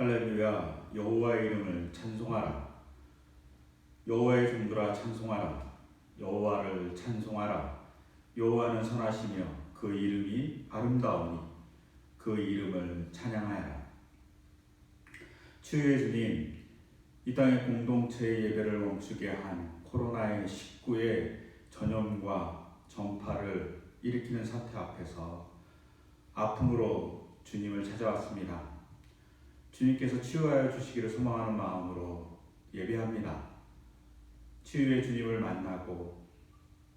할렐루야. 여호와의 이름을 찬송하라. 여호와의 종들아 찬송하라. 여호와를 찬송하라. 여호와는 선하시며 그 이름이 아름다우니 그 이름을 찬양하여라. 주의 주님, 이 땅의 공동체의 예배를 멈추게 한 코로나19의 전염과 전파를 일으키는 사태 앞에서 아픔으로 주님을 찾아왔습니다. 주님께서 치유하여 주시기를 소망하는 마음으로 예배합니다. 치유의 주님을 만나고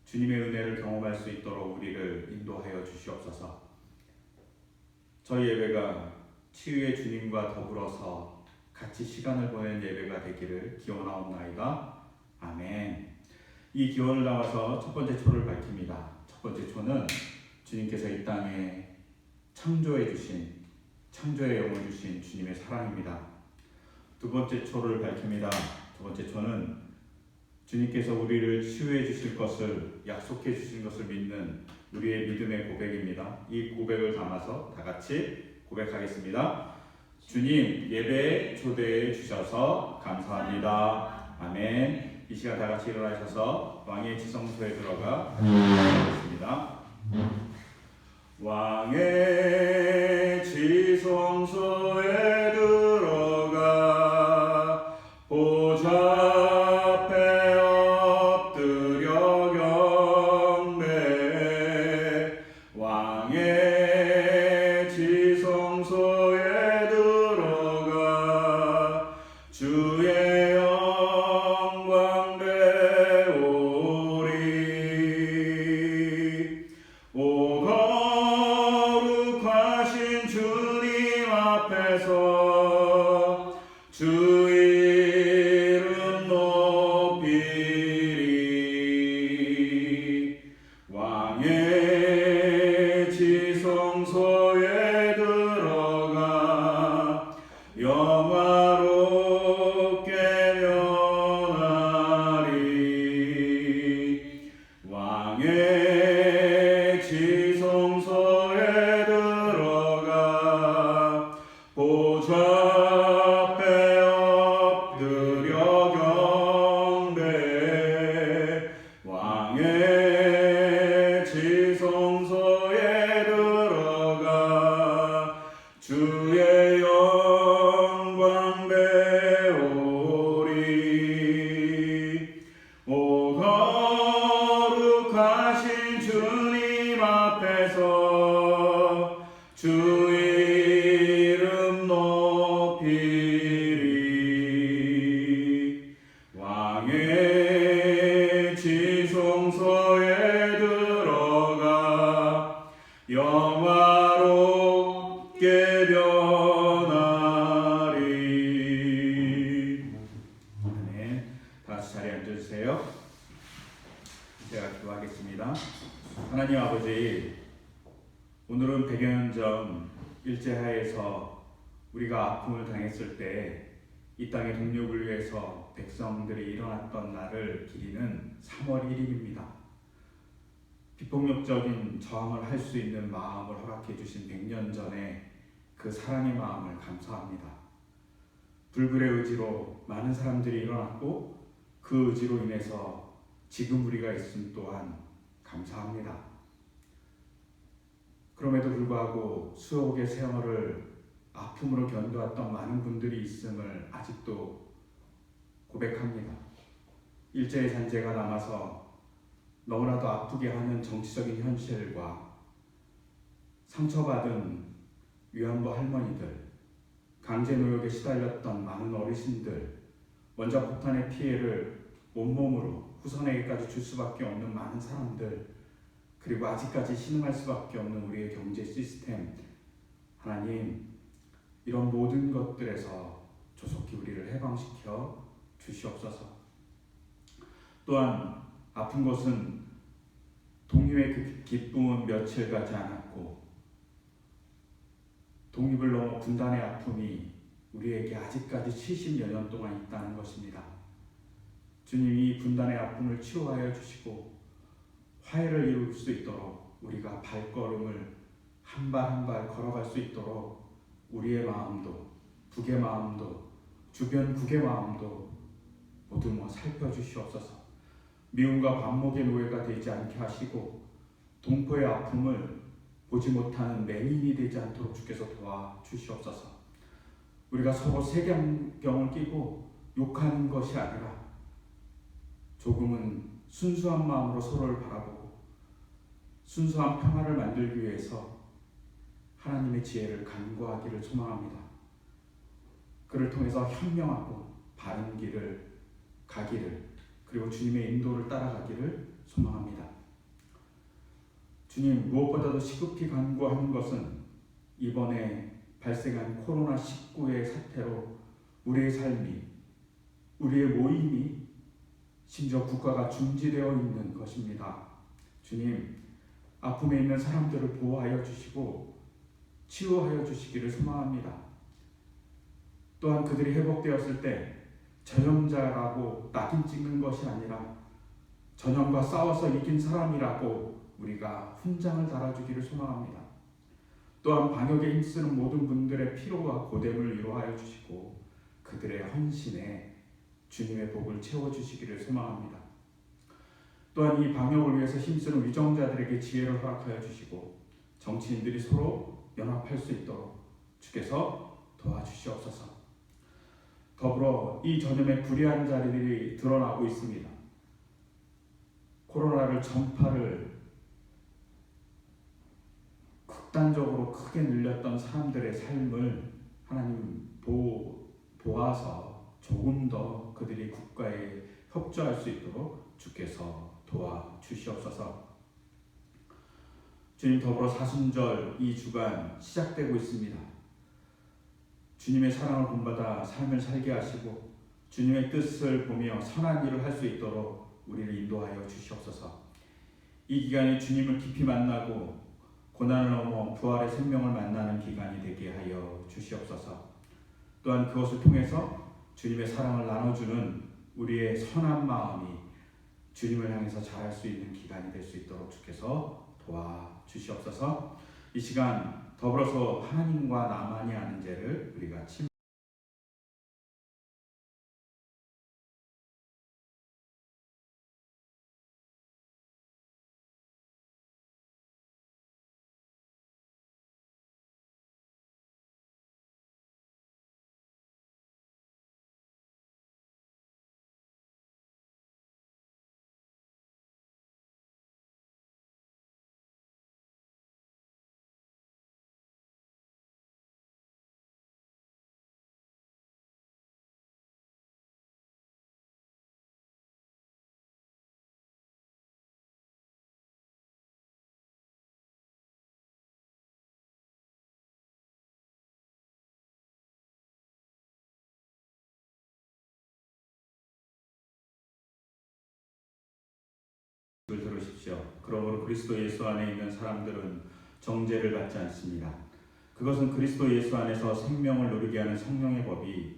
주님의 은혜를 경험할 수 있도록 우리를 인도하여 주시옵소서. 저희 예배가 치유의 주님과 더불어서 같이 시간을 보낸 예배가 되기를 기원하옵나이다. 아멘. 이 기원을 담아서 첫 번째 초를 밝힙니다. 첫 번째 초는 주님께서 이 땅에 창조의 영을 주신 주님의 사랑입니다. 두 번째 초를 밝힙니다. 두 번째 초는 주님께서 우리를 치유해 주실 것을 약속해 주신 것을 믿는 우리의 믿음의 고백입니다. 이 고백을 담아서 다 같이 고백하겠습니다. 주님, 예배에 초대해 주셔서 감사합니다. 아멘. 이 시간 다 같이 일어나셔서 왕의 지성소에 들어가 기도하겠습니다. 왕의 지성소에 들어가 보좌 앞에 엎드려 경배. 왕의 지성소에 들어가 주의 영광 배우리. 오 거룩하신 주님 앞에서 주 이름 높이리. 왕의 지성소에 들어가 영화롭게 면하리. 왕의 지성소에 들어가 보좌 앞에 엎드려 경배. 왕의 지성소에 들어가 주의 영광 배우리. 오 거룩하신 주님 앞에서 주 이름 높이리. 왕의 지성소에 들어가 영화롭게 변하리. 아멘. 다 같이 자리에 앉아주세요. 제가 기도하겠습니다. 하나님 아버지, 오늘은 100여 년 전 일제하에서 우리가 아픔을 당했을 때 이 땅의 독립을 위해서 백성들이 일어났던 날을 기리는 3월 1일입니다. 비폭력적인 저항을 할 수 있는 마음을 허락해 주신 100년 전에 그 사랑의 마음을 감사합니다. 불굴의 의지로 많은 사람들이 일어났고 그 의지로 인해서 지금 우리가 있음 또한 감사합니다. 그럼에도 불구하고 수억의 세월을 아픔으로 견뎌왔던 많은 분들이 있음을 아직도 고백합니다. 일제의 잔재가 남아서 너무나도 아프게 하는 정치적인 현실과 상처받은 위안부 할머니들, 강제노역에 시달렸던 많은 어르신들, 원자폭탄의 피해를 온몸으로 후손에게까지 줄 수밖에 없는 많은 사람들, 그리고 아직까지 신음할 수밖에 없는 우리의 경제 시스템, 하나님, 이런 모든 것들에서 조속히 우리를 해방시켜 주시옵소서. 또한 아픈 것은 독립의 그 기쁨은 며칠 가지 않았고 독립을 넘어 분단의 아픔이 우리에게 아직까지 70여 년 동안 있다는 것입니다. 주님이 분단의 아픔을 치유하여 주시고 화해를 이룰 수 있도록 우리가 발걸음을 한 발 한 발 걸어갈 수 있도록 우리의 마음도 북의 마음도 주변 국의 마음도 모두 살펴주시옵소서. 미움과 반목의 노예가 되지 않게 하시고 동포의 아픔을 보지 못하는 맹인이 되지 않도록 주께서 도와주시옵소서. 우리가 서로 색안경을 끼고 욕하는 것이 아니라 조금은 순수한 마음으로 서로를 바라보고 순수한 평화를 만들기 위해서 하나님의 지혜를 간구하기를 소망합니다. 그를 통해서 현명하고 바른 길을 가기를, 그리고 주님의 인도를 따라가기를 소망합니다. 주님, 무엇보다도 시급히 간구하는 것은 이번에 발생한 코로나19의 사태로 우리의 삶이, 우리의 모임이, 심지어 국가가 중지되어 있는 것입니다. 주님, 아픔에 있는 사람들을 보호하여 주시고 치유하여 주시기를 소망합니다. 또한 그들이 회복되었을 때 전염자라고 낙인 찍는 것이 아니라 전염과 싸워서 이긴 사람이라고 우리가 훈장을 달아주기를 소망합니다. 또한 방역에 힘쓰는 모든 분들의 피로와 고됨을 위로하여 주시고 그들의 헌신에 주님의 복을 채워주시기를 소망합니다. 또한 이 방역을 위해서 힘쓰는 위정자들에게 지혜를 허락하여 주시고 정치인들이 서로 연합할 수 있도록 주께서 도와주시옵소서. 더불어 이 전염의 불의한 자리들이 드러나고 있습니다. 코로나를 전파를 극단적으로 크게 늘렸던 사람들의 삶을 하나님 보아서 조금 더 그들이 국가에 협조할 수 있도록 주께서 도와주시옵소서. 주님, 더불어 사순절 이 주간 시작되고 있습니다. 주님의 사랑을 본받아 삶을 살게 하시고 주님의 뜻을 보며 선한 일을 할 수 있도록 우리를 인도하여 주시옵소서. 이 기간이 주님을 깊이 만나고 고난을 넘어 부활의 생명을 만나는 기간이 되게 하여 주시옵소서. 또한 그것을 통해서 주님의 사랑을 나눠주는 우리의 선한 마음이 주님을 향해서 자랄 수 있는 기간이 될 수 있도록 주께서 도와주시옵소서. 이 시간 더불어서 하나님과 나만이 아는 죄를 우리가 들으십시오. 그러므로 그리스도 예수 안에 있는 사람들은 정죄를 받지 않습니다. 그것은 그리스도 예수 안에서 생명을 누리게 하는 성령의 법이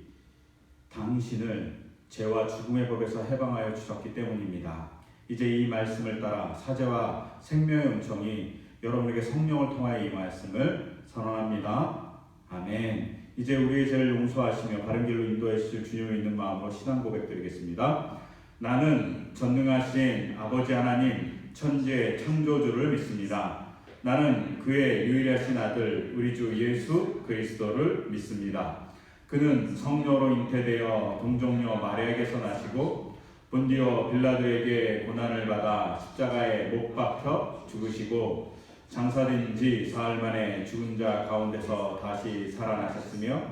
당신을 죄와 죽음의 법에서 해방하여 주셨기 때문입니다. 이제 이 말씀을 따라 사제와 생명의 음성이 여러분에게 성령을 통하여 이 말씀을 선언합니다. 아멘. 이제 우리의 죄를 용서하시며 바른 길로 인도해 주실 주님을 믿는 마음으로 신앙 고백드리겠습니다. 나는 전능하신 아버지 하나님 천지의 창조주를 믿습니다. 나는 그의 유일하신 아들 우리 주 예수 그리스도를 믿습니다. 그는 성령으로 잉태되어 동정녀 마리아에게서 나시고 본디오 빌라도에게 고난을 받아 십자가에 못 박혀 죽으시고 장사된 지 사흘 만에 죽은 자 가운데서 다시 살아나셨으며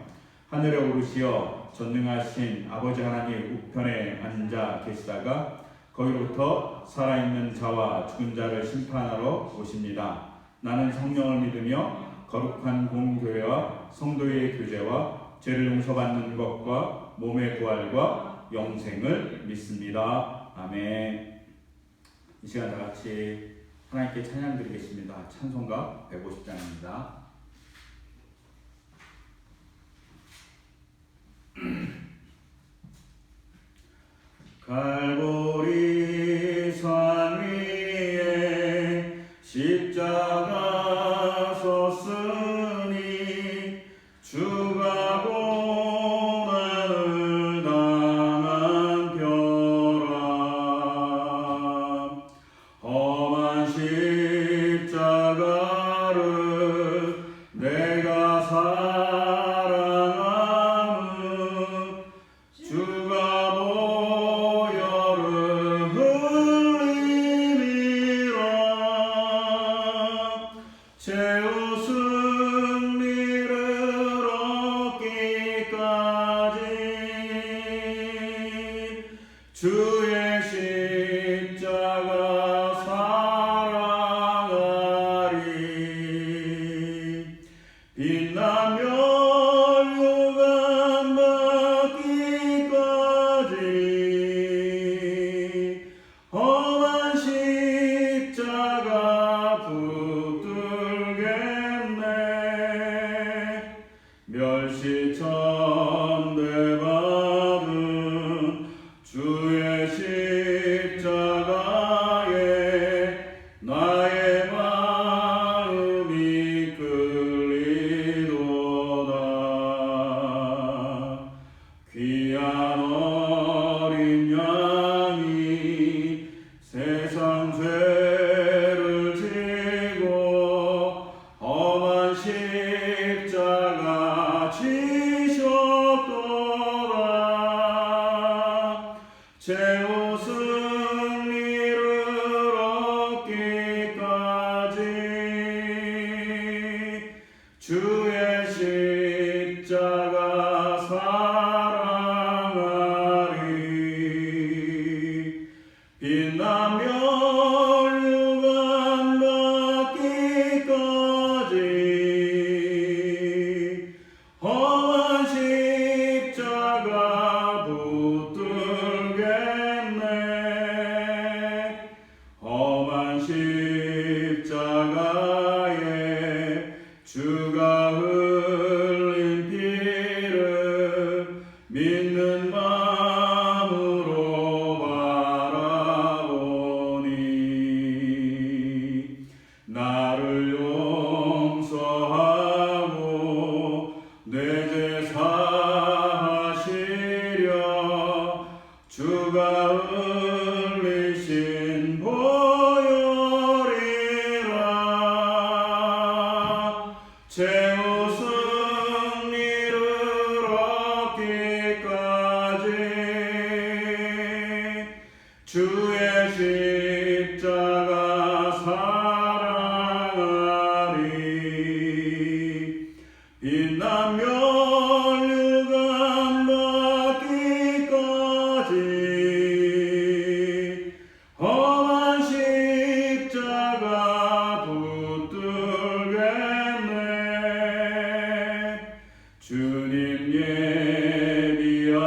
하늘에 오르시어 전능하신 아버지 하나님 우편에 앉아 계시다가 거기로부터 살아있는 자와 죽은 자를 심판하러 오십니다. 나는 성령을 믿으며 거룩한 공교회와 성도의 교제와 죄를 용서받는 것과 몸의 부활과 영생을 믿습니다. 아멘. 이 시간 다 같이 하나님께 찬양 드리겠습니다. 찬송가 150장입니다. 갈보리 산 위에 십자가 섰으니 주가 주의 십자가 사랑하리. 빛나며 유감 닿기까지 험한 십자가 붙들겠네. 험한 십자가에 주가 흘린 피를 믿는 마음으로 바라보니 나를 용서하고 내 죄 사하시려 주가 흘리신 보혈이라. 최후 승리를 얻기까지 주의 십자가 사랑하리. 빛나며 유감 닿기까지 험한 십자가 붙들겠네. 주님 예비하신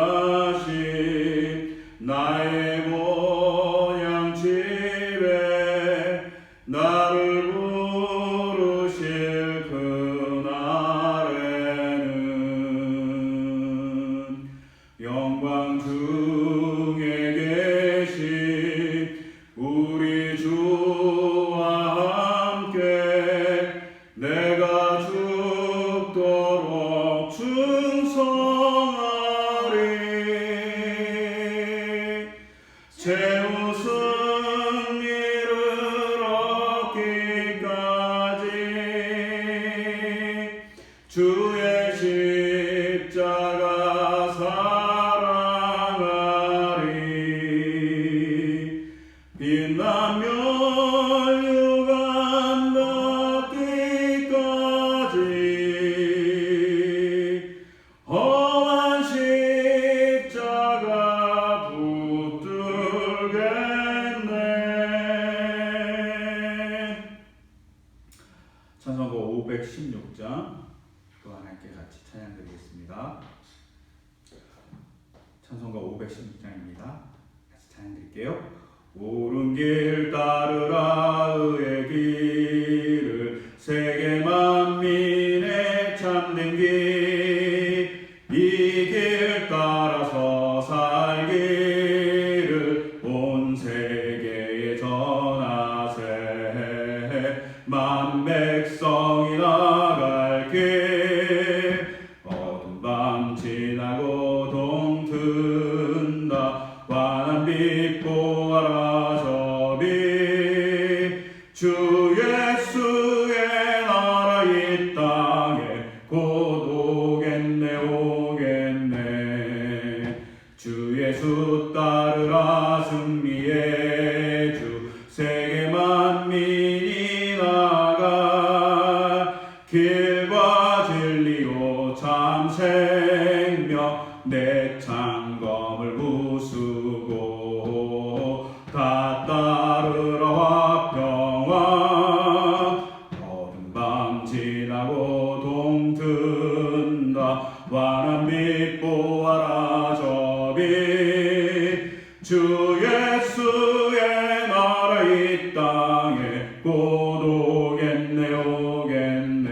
나의 보양집에 나를 부르실 그날에는 영광 중에 계신 우리 주와 함께 내가 죽도록 충성하리. 최후 승리를 얻기까지 주의 십자가 사랑하리. 빛나며 유감 닿기까지 험한 십자가 붙들겠네. 찬송가 516장 또 하나님께 같이 찬양 드리겠습니다. 찬송가 516장입니다. 같이 찬양 드릴게요. 옳은 길 따르라 의의 길을 세계 만민의 참된 길, 이 길 따라서 살기를 온 세계에 전하세. 만 백성이 나갈 길, 어두운 밤 지나고 동 튼다. 환한 빛 보아라 저 빛. 주 예수의 나라 이 땅에 곧 오겠네 오겠네. 주 예수 따르라 승리의 주. 세계 만민이 나가 길과 진리요 참 생명. 내 창검을 부수고 다 따르라 화평왕. 어두운 밤 지나고 동 튼다. 환한 빛 보아라 저 빛. 주 예수의 나라 이 땅에 곧 오겠네 오겠네.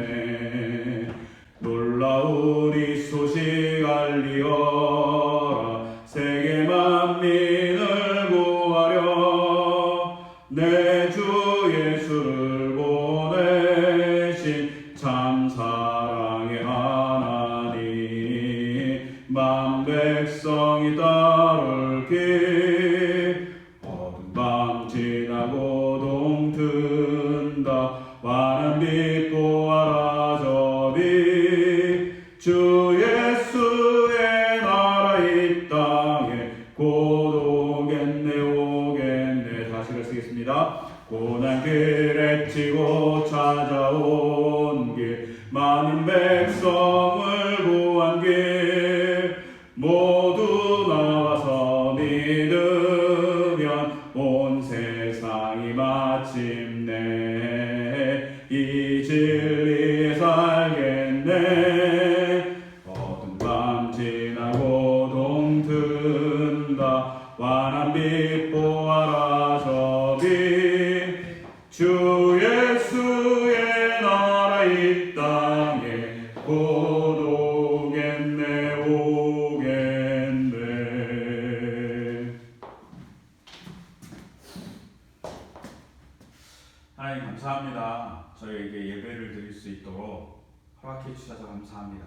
놀라운 이 소식 알리어라. 세계 만민을 구하려 내 주 예수를 보내신 참 사랑의 하나님. 만 백성이 따를 길, 어두운 밤 지나고 동 튼다. 환한 빛 보아라 저 빛. 주 예수의 나라 이 땅에 곧 오겠네 오겠네. 다시 쓰겠습니다. 합니다. 고난길에 치고 찾아온 길 많은 백성을 구한 길 모두 나와서 믿으면 온 세상이 마침내 이 진리 살겠네. 어두운 밤 지나고 동 든다. 환한 빛 보아라 저 빛. 주 예수의 나라 이 땅에 곧 오겠네 오겠네. 하나님 감사합니다. 저희에게 예배를 드릴 수 있도록 허락해 주셔서 감사합니다.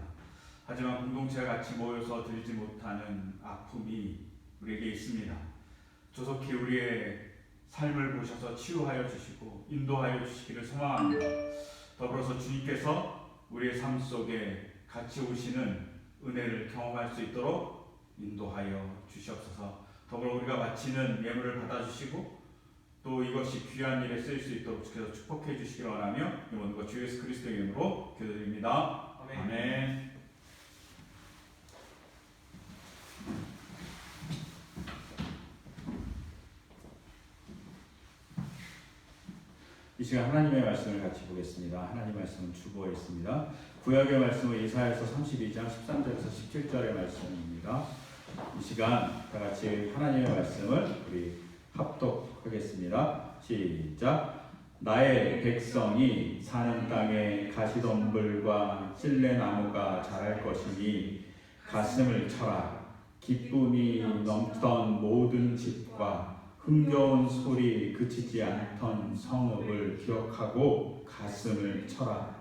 하지만 공동체가 같이 모여서 드리지 못하는 아픔이 우리에게 있습니다. 조속히 우리의 삶을 보셔서 치유하여 주시고 인도하여 주시기를 소망합니다. 더불어서 주님께서 우리의 삶 속에 같이 오시는 은혜를 경험할 수 있도록 인도하여 주시옵소서. 더불어 우리가 바치는 예물을 받아주시고 또 이것이 귀한 일에 쓰일 수 있도록 주께서 축복해 주시기 원하며 이 모든 것 주 예수 그리스도의 이름으로 기도드립니다. 아멘. 아멘. 이 시간 하나님의 말씀을 같이 보겠습니다. 하나님의 말씀은 주보에 있습니다. 구약의 말씀은 이사야서 32장 13절에서 17절의 말씀입니다. 이 시간 다 같이 하나님의 말씀을 우리 합독하겠습니다. 시작. 나의 백성이 사는 땅에 가시덤불과 찔레나무가 자랄 것이니 가슴을 쳐라. 기쁨이 넘치던 모든 집과 흥겨운 소리 그치지 않던 성읍을 기억하고 가슴을 쳐라.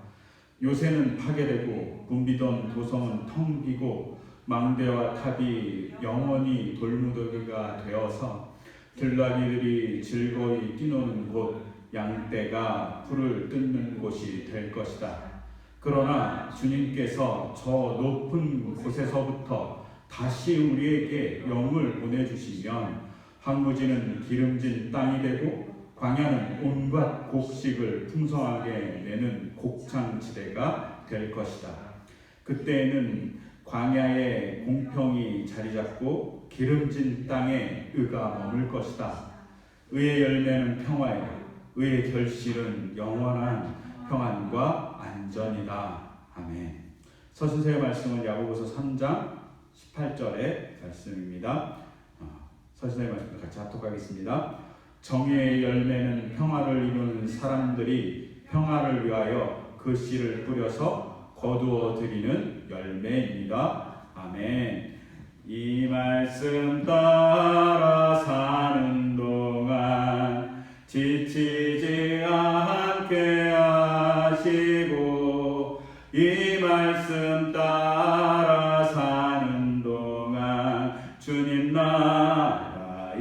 요새는 파괴되고 붐비던 도성은 텅 비고 망대와 탑이 영원히 돌무더기가 되어서 들나귀들이 즐거이 뛰노는 곳, 양떼가 풀을 뜯는 곳이 될 것이다. 그러나 주님께서 저 높은 곳에서부터 다시 우리에게 영을 보내주시면 황무지는 기름진 땅이 되고 광야는 온갖 곡식을 풍성하게 내는 곡창지대가 될 것이다. 그때에는 광야에 공평이 자리 잡고 기름진 땅에 의가 머물 것이다. 의의 열매는 평화요 의의 결실은 영원한 평안과 안전이다. 아멘. 서신서의 말씀은 야고보서 3장 18절의 말씀입니다. 서신서의 말씀을 같이 합독하겠습니다. 정의의 열매는 평화를 이루는 사람들이 평화를 위하여 그 씨를 뿌려서 거두어 드리는 열매입니다. 아멘. 이 말씀 따라 사는 동안 지치지 않게 하시고 이 말씀 따라 사는 동안 주님 나라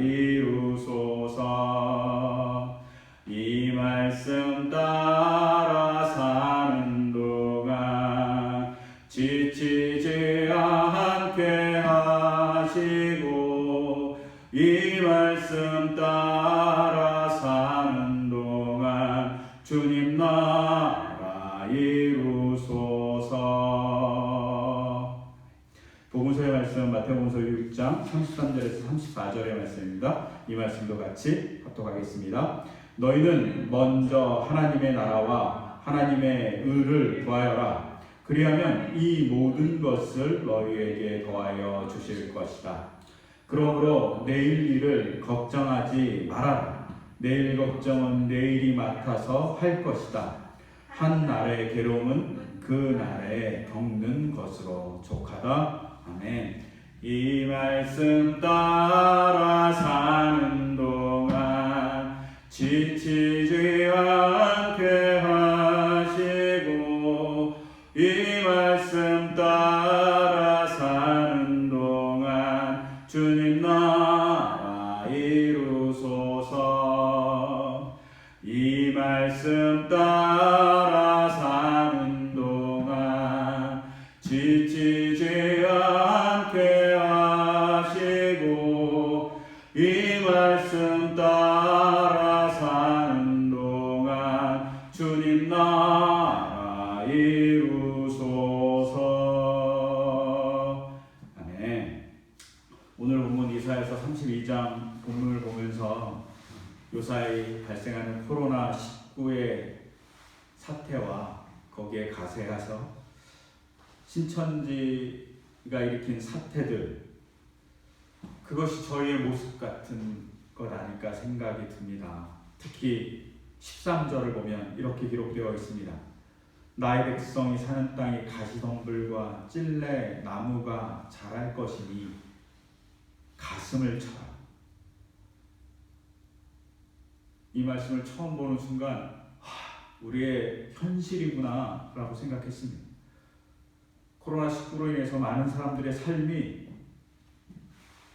이루소서. 이 말씀 따라 사는 동안 지치지 않게 하시고 이 말씀 따라 사는 동안 주님 나라 이루소서. 복음서의 말씀 마태복음서 6장 33절에서 34절의 말씀입니다. 이 말씀도 같이 합독하겠습니다. 너희는 먼저 하나님의 나라와 하나님의 의를 구하여라. 그리하면 이 모든 것을 너희에게 더하여 주실 것이다. 그러므로 내일 일을 걱정하지 말아라. 내일 걱정은 내일이 맡아서 할 것이다. 한 날의 괴로움은 그 날에 겪는 것으로 족하다. 아멘. 이 말씀 따라 사는 동안 지치지 않게 하시고 이 말씀 따라 사는 동안 주님 나라 이루소서. 이 말씀 따라 사는 동안 지치지 않게 하시고 이 말씀 따라 사는 요사이 발생하는 코로나19의 사태와 거기에 가세해서 신천지가 일으킨 사태들, 그것이 저희의 모습 같은 것 아닐까 생각이 듭니다. 특히 13절을 보면 이렇게 기록되어 있습니다. 나의 백성이 사는 땅에 가시덤불과 찔레 나무가 자랄 것이니 가슴을 쳐라. 이 말씀을 처음 보는 순간 우리의 현실이구나 라고 생각했습니다. 코로나19로 인해서 많은 사람들의 삶이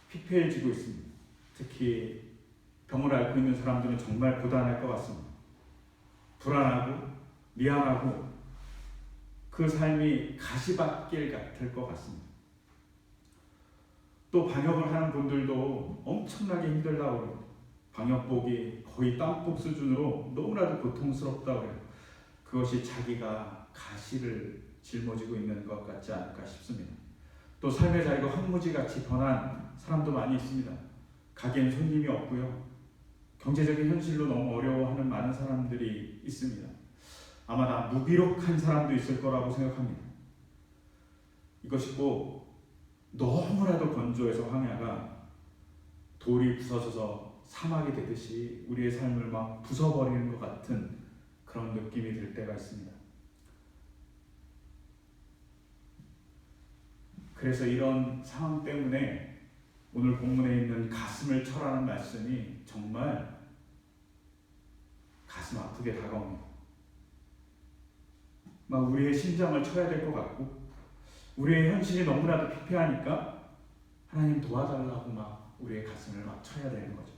피폐해지고 있습니다. 특히 병을 앓고 있는 사람들은 정말 고단할 것 같습니다. 불안하고 미안하고 그 삶이 가시밭길 같을 것 같습니다. 또 방역을 하는 분들도 엄청나게 힘들다고 그래요. 방역복이 거의 땀복 수준으로 너무나도 고통스럽다고 해요. 그것이 자기가 가시를 짊어지고 있는 것 같지 않을까 싶습니다. 또 삶의 자리가 황무지같이 변한 사람도 많이 있습니다. 가게엔 손님이 없고요. 경제적인 현실로 너무 어려워하는 많은 사람들이 있습니다. 아마 다 무기력한 사람도 있을 거라고 생각합니다. 이것이 꼭 너무나도 건조해서 황야가 돌이 부서져서 사막이 되듯이 우리의 삶을 막 부숴버리는 것 같은 그런 느낌이 들 때가 있습니다. 그래서 이런 상황 때문에 오늘 본문에 있는 가슴을 쳐라는 말씀이 정말 가슴 아프게 다가옵니다. 막 우리의 심장을 쳐야 될 것 같고 우리의 현실이 너무나도 피폐하니까 하나님 도와달라고 막 우리의 가슴을 막 쳐야 되는 거죠.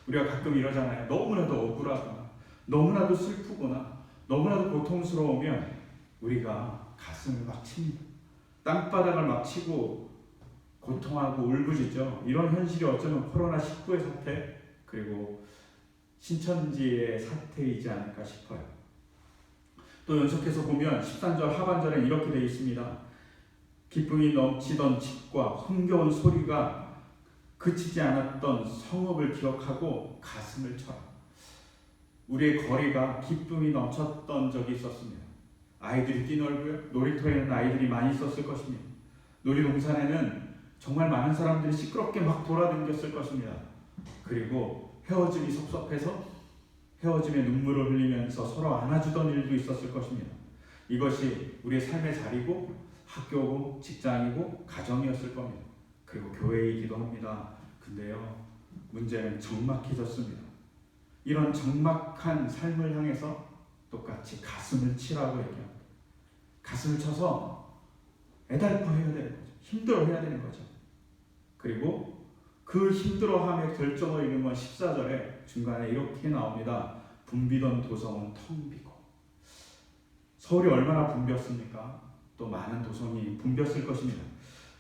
우리가 가끔 이러잖아요. 너무나도 억울하거나 너무나도 슬프거나 너무나도 고통스러우면 우리가 가슴을 막 칩니다. 땅바닥을 막 치고 고통하고 울부짖죠. 이런 현실이 어쩌면 코로나19의 사태 그리고 신천지의 사태이지 않을까 싶어요. 또 연속해서 보면 13절 하반절에 이렇게 되어 있습니다. 기쁨이 넘치던 집과 흥겨운 소리가 그치지 않았던 성읍을 기억하고 가슴을 쳐라. 우리의 거리가 기쁨이 넘쳤던 적이 있었습니다. 아이들이 뛰놀고요. 놀이터에는 아이들이 많이 있었을 것입니다. 놀이동산에는 정말 많은 사람들이 시끄럽게 막 돌아다녔을 것입니다. 그리고 헤어짐이 섭섭해서 헤어짐의 눈물을 흘리면서 서로 안아주던 일도 있었을 것입니다. 이것이 우리의 삶의 자리고 학교고 직장이고 가정이었을 겁니다. 그리고 교회이기도 합니다. 근데요, 문제는 적막해졌습니다. 이런 적막한 삶을 향해서 똑같이 가슴을 치라고 얘기합니다. 가슴을 쳐서 애달퍼해야 되는 거죠. 힘들어해야 되는 거죠. 그리고 그 힘들어함의 결정을 이룬 건 14절에 중간에 이렇게 나옵니다. 붐비던 도성은 텅 비고. 서울이 얼마나 붐볐습니까? 또 많은 도성이 붐볐을 것입니다.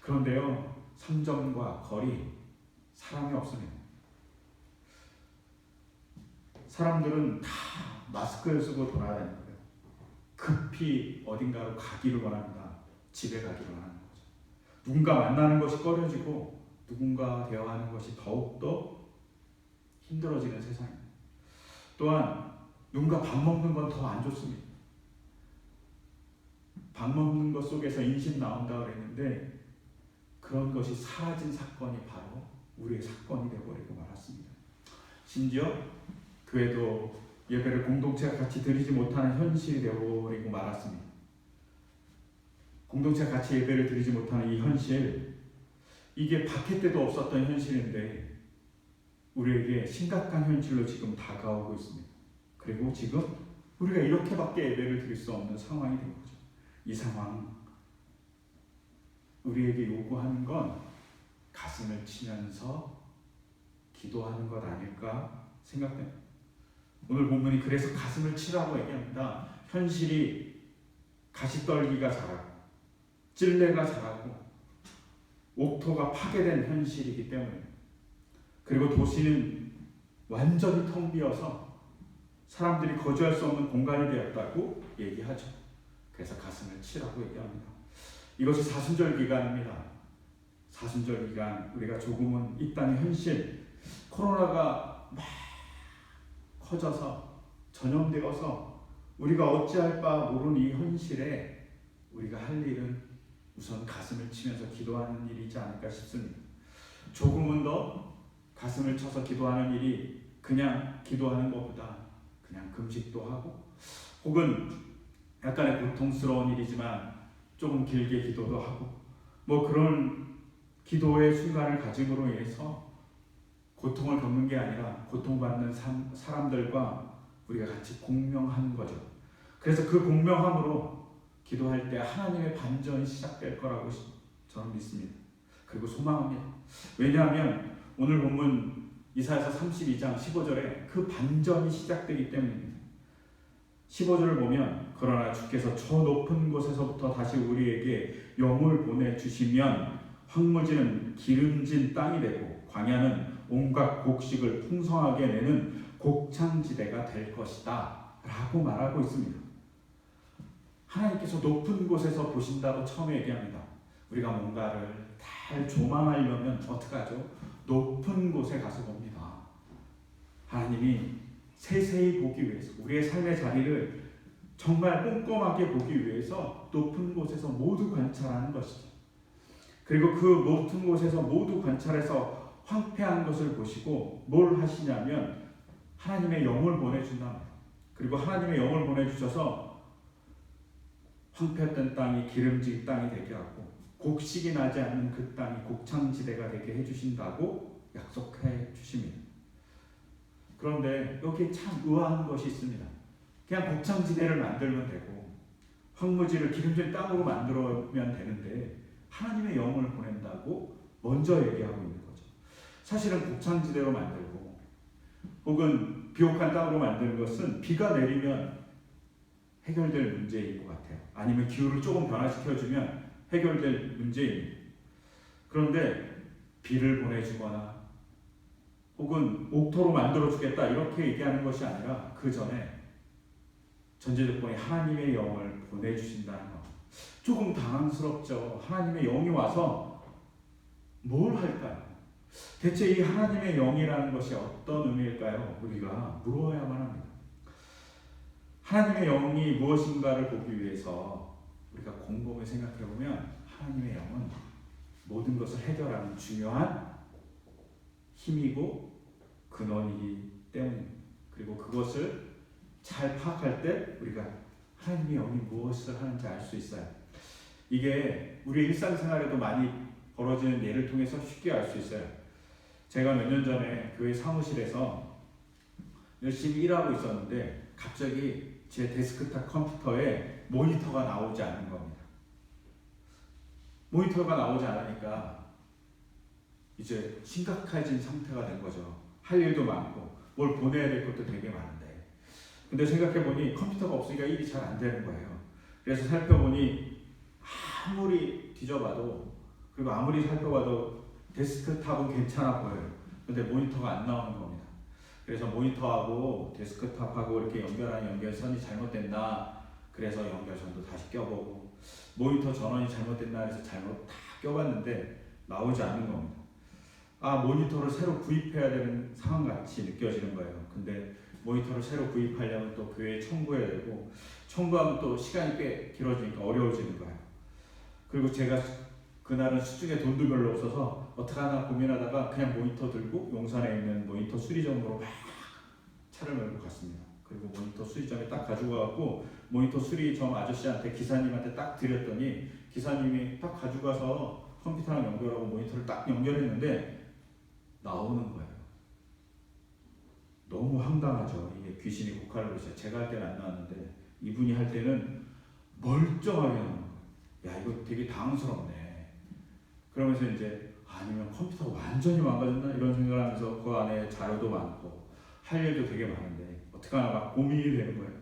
그런데요, 상점과 거리, 사람이 없습니다. 사람들은 다 마스크를 쓰고 돌아다니는 거예요. 급히 어딘가로 가기를 원합니다. 집에 가기를 원하는 거죠. 누군가 만나는 것이 꺼려지고 누군가 대화하는 것이 더욱더 힘들어지는 세상입니다. 또한 누군가 밥 먹는 건 더 안 좋습니다. 밥 먹는 것 속에서 인신 나온다고 그랬는데 그런 것이 사라진 사건이 바로 우리의 사건이 되어버리고 말았습니다. 심지어 교회도 예배를 공동체가 같이 드리지 못하는 현실이 되어버리고 말았습니다. 공동체가 같이 예배를 드리지 못하는 이 현실, 이게 박해 때도 없었던 현실인데 우리에게 심각한 현실로 지금 다가오고 있습니다. 그리고 지금 우리가 이렇게밖에 예배를 드릴 수 없는 상황이 된 거죠. 이 상황, 우리에게 요구하는 건 가슴을 치면서 기도하는 것 아닐까 생각됩니다. 오늘 본문이 그래서 가슴을 치라고 얘기합니다. 현실이 가시떨기가 자라고 찔레가 자라고 옥토가 파괴된 현실이기 때문에, 그리고 도시는 완전히 텅 비어서 사람들이 거주할 수 없는 공간이 되었다고 얘기하죠. 그래서 가슴을 치라고 얘기합니다. 이것이 사순절 기간입니다. 사순절 기간, 우리가 조금은 이 땅의 현실, 코로나가 막 커져서 전염되어서 우리가 어찌할 바 모르는 이 현실에 우리가 할 일은 우선 가슴을 치면서 기도하는 일이지 않을까 싶습니다. 조금은 더 가슴을 쳐서 기도하는 일이 그냥 기도하는 것보다 그냥 금식도 하고, 혹은 약간의 고통스러운 일이지만 조금 길게 기도도 하고, 뭐 그런 기도의 순간을 가짐으로 인해서 고통을 겪는 게 아니라 고통받는 사람들과 우리가 같이 공명하는 거죠. 그래서 그 공명함으로 기도할 때 하나님의 반전이 시작될 거라고 저는 믿습니다. 그리고 소망합니다. 왜냐하면 오늘 본문 이사야서 32장 15절에 그 반전이 시작되기 때문입니다. 15절을 보면 그러나 주께서 저 높은 곳에서부터 다시 우리에게 영을 보내주시면 황무지는 기름진 땅이 되고 광야는 온갖 곡식을 풍성하게 내는 곡창지대가 될 것이다 라고 말하고 있습니다. 하나님께서 높은 곳에서 보신다고 처음에 얘기합니다. 우리가 뭔가를 잘 조망하려면 어떻게 하죠? 높은 곳에 가서 봅니다. 하나님이 세세히 보기 위해서, 우리의 삶의 자리를 정말 꼼꼼하게 보기 위해서 높은 곳에서 모두 관찰하는 것이죠. 그리고 그 높은 곳에서 모두 관찰해서 황폐한 것을 보시고 뭘 하시냐면 하나님의 영을 보내준답니다. 그리고 하나님의 영을 보내주셔서 황폐했던 땅이 기름진 땅이 되게 하고 곡식이 나지 않는 그 땅이 곡창지대가 되게 해주신다고 약속해 주십니다. 그런데 여기 참 의아한 것이 있습니다. 그냥 곡창지대를 만들면 되고 황무지를 기름진 땅으로 만들면 되는데 하나님의 영을 보낸다고 먼저 얘기하고 있는 거죠. 사실은 곡창지대로 만들고 혹은 비옥한 땅으로 만드는 것은 비가 내리면 해결될 문제인 것 같아요. 아니면 기후를 조금 변화시켜주면 해결될 문제입니다. 그런데 비를 보내주거나 혹은 옥토로 만들어주겠다 이렇게 얘기하는 것이 아니라 그 전에 전제조건이 하나님의 영을 보내주신다는 것. 조금 당황스럽죠. 하나님의 영이 와서 뭘 할까요? 대체 이 하나님의 영이라는 것이 어떤 의미일까요? 우리가 물어야만 합니다. 하나님의 영이 무엇인가를 보기 위해서 우리가 곰곰이 생각해보면 하나님의 영은 모든 것을 해결하는 중요한 힘이고 근원이기 때문입니다. 그리고 그것을 잘 파악할 때 우리가 하나님의 영이 무엇을 하는지 알 수 있어요. 이게 우리 일상생활에도 많이 벌어지는 예를 통해서 쉽게 알 수 있어요. 제가 몇 년 전에 교회 사무실에서 열심히 일하고 있었는데 갑자기 제 데스크탑 컴퓨터에 모니터가 나오지 않는 겁니다. 모니터가 나오지 않으니까 이제 심각해진 상태가 된 거죠. 할 일도 많고 뭘 보내야 될 것도 되게 많은데, 근데 생각해보니 컴퓨터가 없으니까 일이 잘 안 되는 거예요. 그래서 살펴보니 아무리 뒤져봐도, 그리고 아무리 살펴봐도 데스크탑은 괜찮아 보여요. 근데 모니터가 안 나오는 겁니다. 그래서 모니터하고 데스크탑하고 이렇게 연결하는 연결선이 잘못됐나, 그래서 연결선도 다시 껴보고, 모니터 전원이 잘못됐나 해서 잘못 다 껴봤는데 나오지 않는 겁니다. 아, 모니터를 새로 구입해야 되는 상황같이 느껴지는 거예요. 근데 모니터를 새로 구입하려면 또 교회에 청구해야 되고, 청구하면 또 시간이 꽤 길어지니까 어려워지는 거예요. 그리고 제가 그날은 수중에 돈도 별로 없어서 어떡하나 고민하다가 그냥 모니터 들고 용산에 있는 모니터 수리점으로 막 차를 몰고 갔습니다. 그리고 모니터 수리점에 딱 가지고 가고 모니터 수리점 아저씨한테, 기사님한테 딱 드렸더니 기사님이 딱 가져가서 컴퓨터랑 연결하고 모니터를 딱 연결했는데 나오는 거예요. 너무 황당하죠. 이게 귀신이 곡할로 있어요. 제가 할 때는 안 나왔는데 이분이 할 때는 멀쩡하게 나오는 거예요. 야, 이거 되게 당황스럽네. 그러면서 이제 아니면 컴퓨터가 완전히 망가졌나 이런 생각을 하면서 그 안에 자료도 많고 할 일도 되게 많은데 어떡하나 막 고민이 되는 거예요.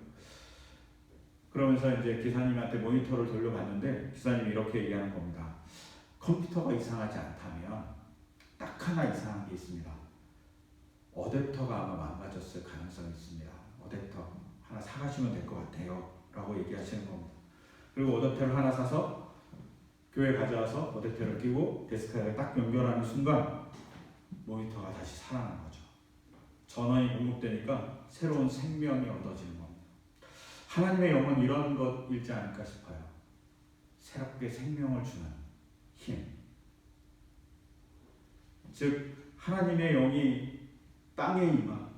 그러면서 이제 기사님한테 모니터를 돌려봤는데 기사님이 이렇게 얘기하는 겁니다. 컴퓨터가 이상하지 않다면 딱 하나 이상한 게 있습니다. 어댑터가 아마 망가졌을 가능성이 있습니다. 어댑터 하나 사가시면 될 것 같아요 라고 얘기하시는 겁니다. 그리고 어댑터를 하나 사서 교회 가져와서 어댑터를 끼고 데스크에 딱 연결하는 순간 모니터가 다시 살아난 거죠. 전원이 공급되니까 새로운 생명이 얻어지는 겁니다. 하나님의 영은 이런 것일지 않을까 싶어요. 새롭게 생명을 주는 힘. 즉 하나님의 영이 땅에 임하,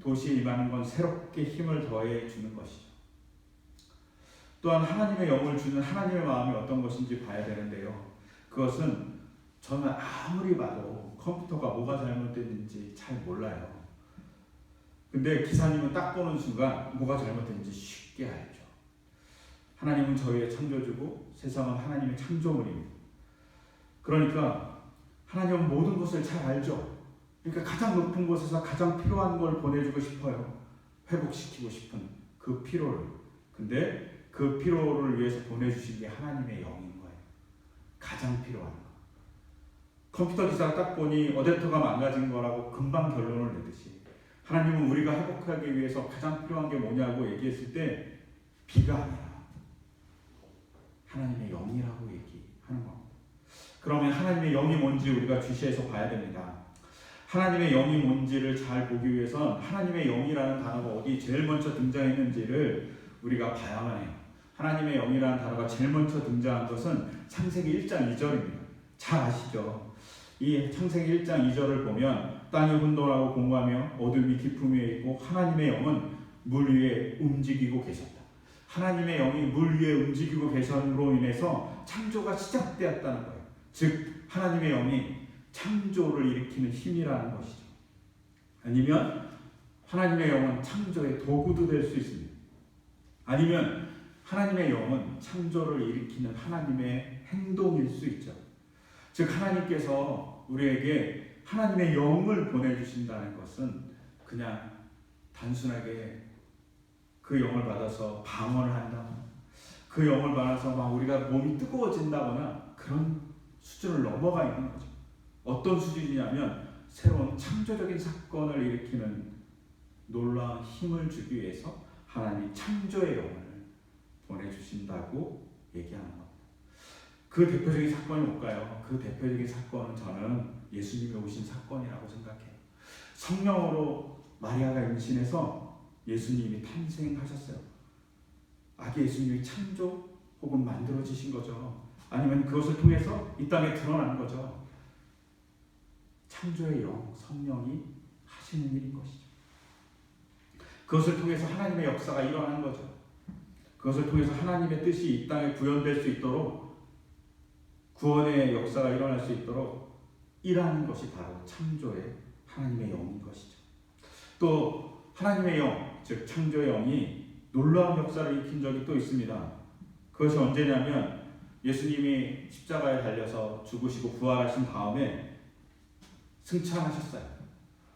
도시에 임하는 건 새롭게 힘을 더해 주는 것이죠. 또한 하나님의 영을 주는 하나님의 마음이 어떤 것인지 봐야 되는데요. 그것은 저는 아무리 봐도 컴퓨터가 뭐가 잘못됐는지 잘 몰라요. 근데 기사님은 딱 보는 순간 뭐가 잘못됐는지 쉽게 알죠. 하나님은 저희의 창조주고 세상은 하나님의 창조물입니다. 그러니까 하나님은 모든 것을 잘 알죠. 그러니까 가장 높은 곳에서 가장 필요한 걸 보내주고 싶어요. 회복시키고 싶은 그 피로를. 근데 그 피로를 위해서 보내주신 게 하나님의 영인 거예요. 가장 필요한 거. 컴퓨터 기사를 딱 보니 어댑터가 망가진 거라고 금방 결론을 내듯이 하나님은 우리가 회복하기 위해서 가장 필요한 게 뭐냐고 얘기했을 때 비가 아니라 하나님의 영이라고 얘기하는 겁니다. 그러면 하나님의 영이 뭔지 우리가 주시해서 봐야 됩니다. 하나님의 영이 뭔지를 잘 보기 위해선 하나님의 영이라는 단어가 어디 제일 먼저 등장했는지를 우리가 봐야만 해요. 하나님의 영이라는 단어가 제일 먼저 등장한 것은 창세기 1장 2절입니다. 잘 아시죠? 이 창세기 1장 2절을 보면 땅이 혼돈하고 공고하며 어둠이 깊음 위에 있고 하나님의 영은 물 위에 움직이고 계셨다. 하나님의 영이 물 위에 움직이고 계심으로 인해서 창조가 시작되었다는 거예요. 즉 하나님의 영이 창조를 일으키는 힘이라는 것이죠. 아니면 하나님의 영은 창조의 도구도 될 수 있습니다. 아니면 하나님의 영은 창조를 일으키는 하나님의 행동일 수 있죠. 즉 하나님께서 우리에게 하나님의 영을 보내주신다는 것은 그냥 단순하게 그 영을 받아서 방언을 한다거나 그 영을 받아서 막 우리가 몸이 뜨거워진다거나 그런 수준을 넘어가 있는 거죠. 어떤 수준이냐면 새로운 창조적인 사건을 일으키는 놀라운 힘을 주기 위해서 하나님이 창조의 영을 보내주신다고 얘기하는 겁니다. 그 대표적인 사건이 뭘까요? 그 대표적인 사건은 저는 예수님이 오신 사건이라고 생각해요. 성령으로 마리아가 임신해서 예수님이 탄생하셨어요. 아기 예수님이 창조 혹은 만들어지신 거죠. 아니면 그것을 통해서 이 땅에 드러난 거죠. 창조의 영, 성령이 하시는 일인 것이죠. 그것을 통해서 하나님의 역사가 일어나는 거죠. 그것을 통해서 하나님의 뜻이 이 땅에 구현될 수 있도록 구원의 역사가 일어날 수 있도록 일하는 것이 바로 창조의 하나님의 영인 것이죠. 또 하나님의 영, 즉 창조의 영이 놀라운 역사를 일으킨 적이 또 있습니다. 그것이 언제냐면 예수님이 십자가에 달려서 죽으시고 부활하신 다음에 승천하셨어요.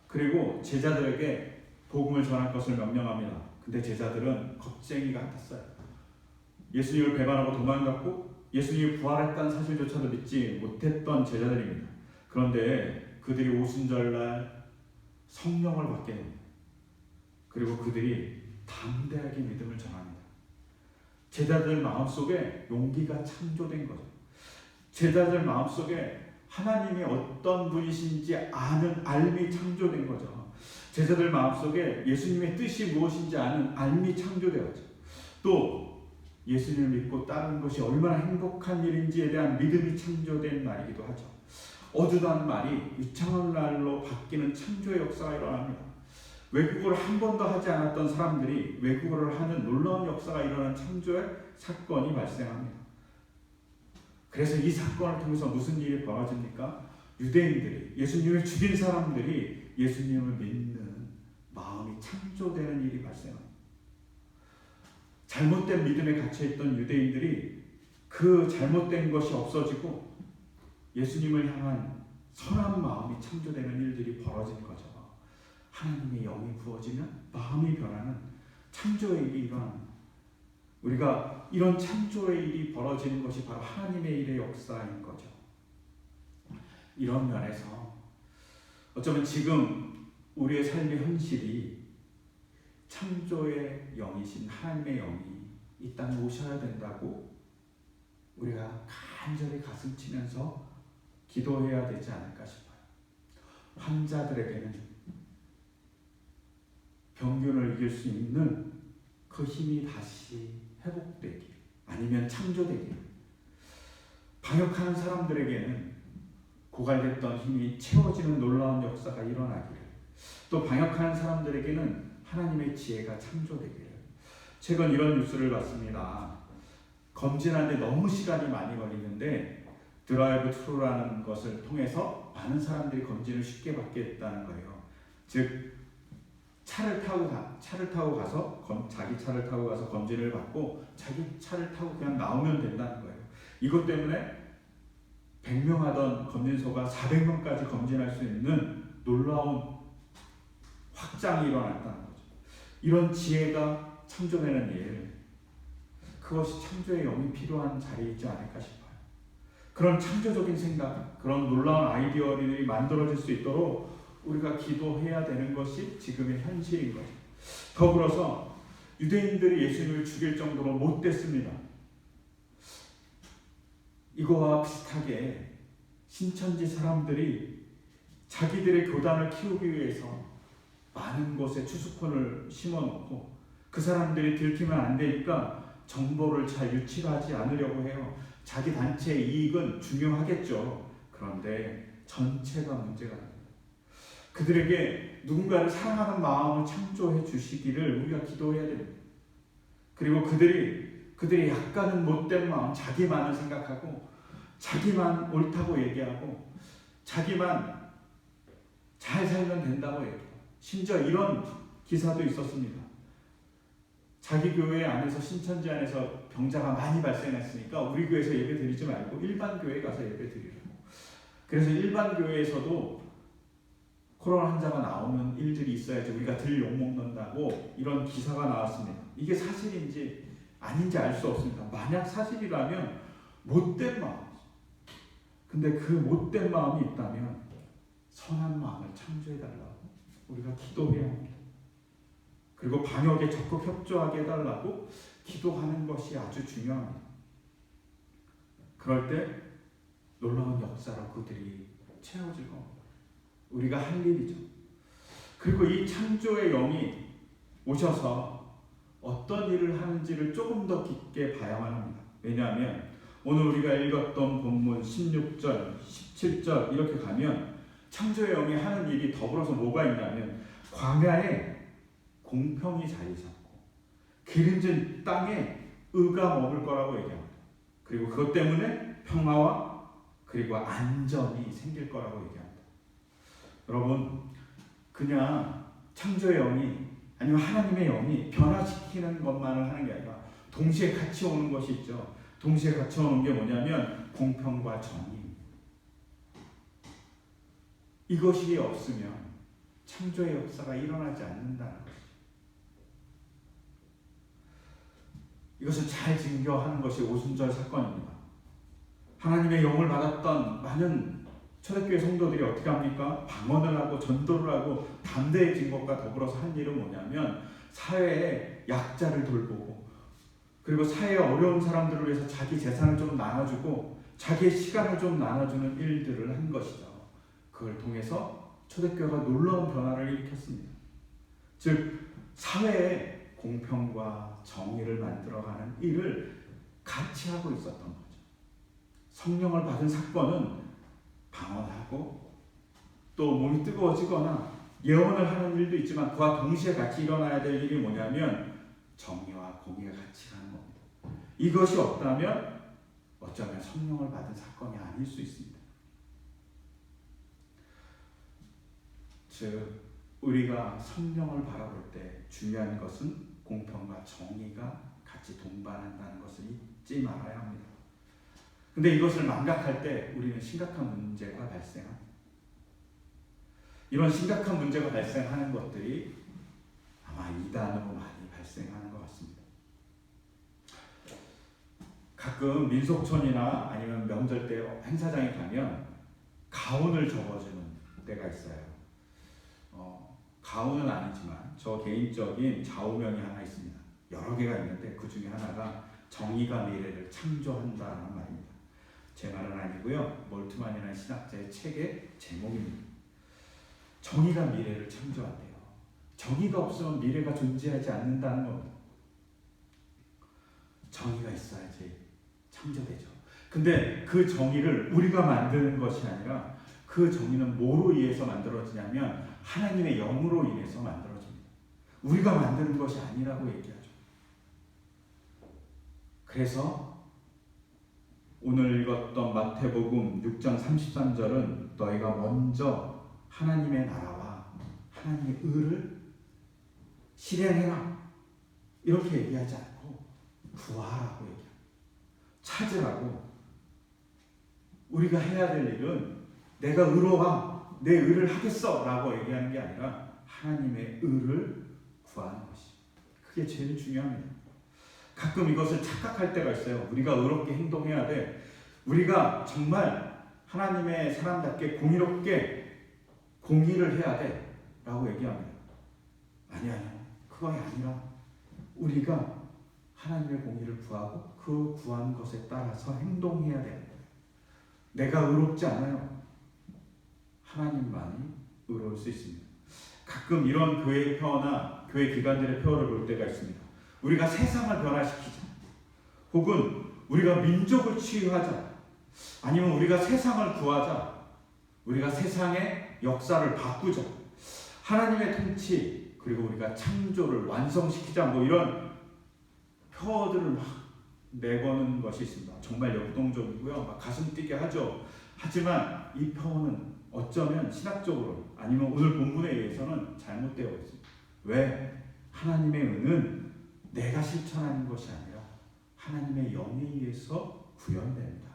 그리고 제자들에게 복음을 전할 것을 명령합니다. 근데 제자들은 겁쟁이 같았어요. 예수님을 배반하고 도망갔고 예수님이 부활했다는 사실조차도 믿지 못했던 제자들입니다. 그런데 그들이 오순절날 성령을 받게 됩니다. 그리고 그들이 담대하게 믿음을 전합니다. 제자들 마음속에 용기가 창조된 거죠. 제자들 마음속에 하나님이 어떤 분이신지 아는 알미 창조된 거죠. 제자들 마음속에 예수님의 뜻이 무엇인지 아는 알미 창조되었죠. 또 예수님을 믿고 따르는 것이 얼마나 행복한 일인지에 대한 믿음이 창조된 날이기도 하죠. 어두운 날이 유창한 날로 바뀌는 창조의 역사가 일어납니다. 외국어를 한 번도 하지 않았던 사람들이 외국어를 하는 놀라운 역사가 일어난 창조의 사건이 발생합니다. 그래서 이 사건을 통해서 무슨 일이 벌어집니까? 유대인들이, 예수님을 죽인 사람들이 예수님을 믿는 마음이 창조되는 일이 발생합니다. 잘못된 믿음에 갇혀있던 유대인들이 그 잘못된 것이 없어지고 예수님을 향한 선한 마음이 창조되는 일들이 벌어진 거죠. 하나님의 영이 부어지면 마음이 변하는 창조의 일이 일어납니다. 우리가 이런 창조의 일이 벌어지는 것이 바로 하나님의 일의 역사인 거죠. 이런 면에서 어쩌면 지금 우리의 삶의 현실이 창조의 영이신 하나님의 영이 이 땅에 오셔야 된다고 우리가 간절히 가슴 치면서 기도해야 되지 않을까 싶어요. 환자들에게는 병균을 이길 수 있는 그 힘이 다시 회복되길, 아니면 창조되길, 방역하는 사람들에게는 고갈됐던 힘이 채워지는 놀라운 역사가 일어나기를, 또 방역하는 사람들에게는 하나님의 지혜가 창조되기를. 최근 이런 뉴스를 봤습니다. 검진하는데 너무 시간이 많이 걸리는데 드라이브 트루라는 것을 통해서 많은 사람들이 검진을 쉽게 받겠다는 거예요. 즉 차를 타고 가서 자기 차를 타고 가서 검진을 받고 자기 차를 타고 그냥 나오면 된다는 거예요. 이것 때문에 100명 하던 검진소가 400명까지 검진할 수 있는 놀라운 확장이 일어났다는 거죠. 이런 지혜가 창조되는 일, 그것이 창조의 영이 필요한 자리이지 않을까 싶어요. 그런 창조적인 생각, 그런 놀라운 아이디어들이 만들어질 수 있도록 우리가 기도해야 되는 것이 지금의 현실인 거죠. 더불어서 유대인들이 예수님을 죽일 정도로 못됐습니다. 이거와 비슷하게 신천지 사람들이 자기들의 교단을 키우기 위해서 많은 곳에 추수꾼을 심어놓고 그 사람들이 들키면 안 되니까 정보를 잘 유출하지 않으려고 해요. 자기 단체의 이익은 중요하겠죠. 그런데 전체가 문제가 됩니다. 그들에게 누군가를 사랑하는 마음을 창조해 주시기를 우리가 기도해야 됩니다. 그리고 그들이 약간은 못된 마음, 자기만을 생각하고 자기만 옳다고 얘기하고 자기만 잘 살면 된다고 얘기해요. 심지어 이런 기사도 있었습니다. 자기 교회 안에서, 신천지 안에서 병자가 많이 발생했으니까 우리 교회에서 예배 드리지 말고 일반 교회에 가서 예배 드리라고. 그래서 일반 교회에서도 코로나 환자가 나오는 일들이 있어야지 우리가 들 욕먹는다고 이런 기사가 나왔습니다. 이게 사실인지 아닌지 알 수 없습니다. 만약 사실이라면 못된 마음이죠. 근데 그 못된 마음이 있다면 선한 마음을 창조해달라고 우리가 기도해야 합니다. 그리고 방역에 적극 협조하게 해달라고 기도하는 것이 아주 중요합니다. 그럴 때 놀라운 역사로 그들이 채워질 겁니다. 우리가 할 일이죠. 그리고 이 창조의 영이 오셔서 어떤 일을 하는지를 조금 더 깊게 봐야만 합니다. 왜냐하면 오늘 우리가 읽었던 본문 16절, 17절 이렇게 가면 창조의 영이 하는 일이 더불어서 뭐가 있냐면 광야에 공평이 자리 잡고 기름진 땅에 의가 먹을 거라고 얘기합니다. 그리고 그것 때문에 평화와 그리고 안전이 생길 거라고 얘기합니다. 여러분, 그냥 창조의 영이 아니면 하나님의 영이 변화시키는 것만을 하는 게 아니라 동시에 같이 오는 것이 있죠. 동시에 같이 오는 게 뭐냐면 공평과 정의. 이것이 없으면 창조의 역사가 일어나지 않는다는 것이죠. 이것을 잘 증거하는 것이 오순절 사건입니다. 하나님의 영을 받았던 많은 초대교회 성도들이 어떻게 합니까? 방언을 하고 전도를 하고 담대해진 것과 더불어서 한 일은 뭐냐면 사회의 약자를 돌보고 그리고 사회의 어려운 사람들을 위해서 자기 재산을 좀 나눠주고 자기의 시간을 좀 나눠주는 일들을 한 것이죠. 그걸 통해서 초대교회가 놀라운 변화를 일으켰습니다. 즉 사회에 공평과 정의를 만들어가는 일을 같이 하고 있었던 거죠. 성령을 받은 사건은 방언하고 또 몸이 뜨거워지거나 예언을 하는 일도 있지만 그와 동시에 같이 일어나야 될 일이 뭐냐면 정의와 공의가 같이 가는 겁니다. 이것이 없다면 어쩌면 성령을 받은 사건이 아닐 수 있습니다. 즉 우리가 성령을 바라볼 때 중요한 것은 공평과 정의가 같이 동반한다는 것을 잊지 말아야 합니다. 근데 이것을 망각할 때 우리는 심각한 문제가 발생합니다. 이런 심각한 문제가 발생하는 것들이 아마 이단으로 많이 발생하는 것 같습니다. 가끔 민속촌이나 아니면 명절 때 행사장에 가면 가운을 접어주는 때가 있어요. 가운은 아니지만 저 개인적인 좌우명이 하나 있습니다. 여러 개가 있는데 그 중에 하나가 정의가 미래를 창조한다라는 말입니다. 제 말은 아니고요. 몰트만이라는 신학자의 책의 제목입니다. 정의가 미래를 창조한대요. 정의가 없으면 미래가 존재하지 않는다는 겁니다. 정의가 있어야지 창조되죠. 근데 그 정의를 우리가 만드는 것이 아니라 그 정의는 뭐로 인해서 만들어지냐면 하나님의 영으로 인해서 만들어집니다. 우리가 만드는 것이 아니라고 얘기하죠. 그래서 오늘 읽었던 마태복음 6장 33절은 너희가 먼저 하나님의 나라와 하나님의 의를 실행해라 이렇게 얘기하지 않고 구하라고 얘기합니다. 찾으라고. 우리가 해야 될 일은 내가 의로와 내 의를 하겠어 라고 얘기하는 게 아니라 하나님의 의를 구하는 것이 그게 제일 중요합니다. 가끔 이것을 착각할 때가 있어요. 우리가 의롭게 행동해야 돼. 우리가 정말 하나님의 사람답게 공의롭게 공의를 해야 돼 라고 얘기합니다. 아니요. 그거 아니라 우리가 하나님의 공의를 구하고 그 구한 것에 따라서 행동해야 되는 거예요. 내가 의롭지 않아요. 하나님만이 의로울 수 있습니다. 가끔 이런 교회의 표어나 교회 기관들의 표어를 볼 때가 있습니다. 우리가 세상을 변화시키자. 혹은 우리가 민족을 치유하자. 아니면 우리가 세상을 구하자. 우리가 세상의 역사를 바꾸자. 하나님의 통치 그리고 우리가 창조를 완성시키자. 뭐 이런 표어들을 막 내거는 것이 있습니다. 정말 역동적이고요. 막 가슴 뛰게 하죠. 하지만 이 표어는 어쩌면 신학적으로 아니면 오늘 본문에 의해서는 잘못되어 있습니다. 왜? 하나님의 은은 내가 실천하는 것이 아니라 하나님의 영에 의해서 구현됩니다.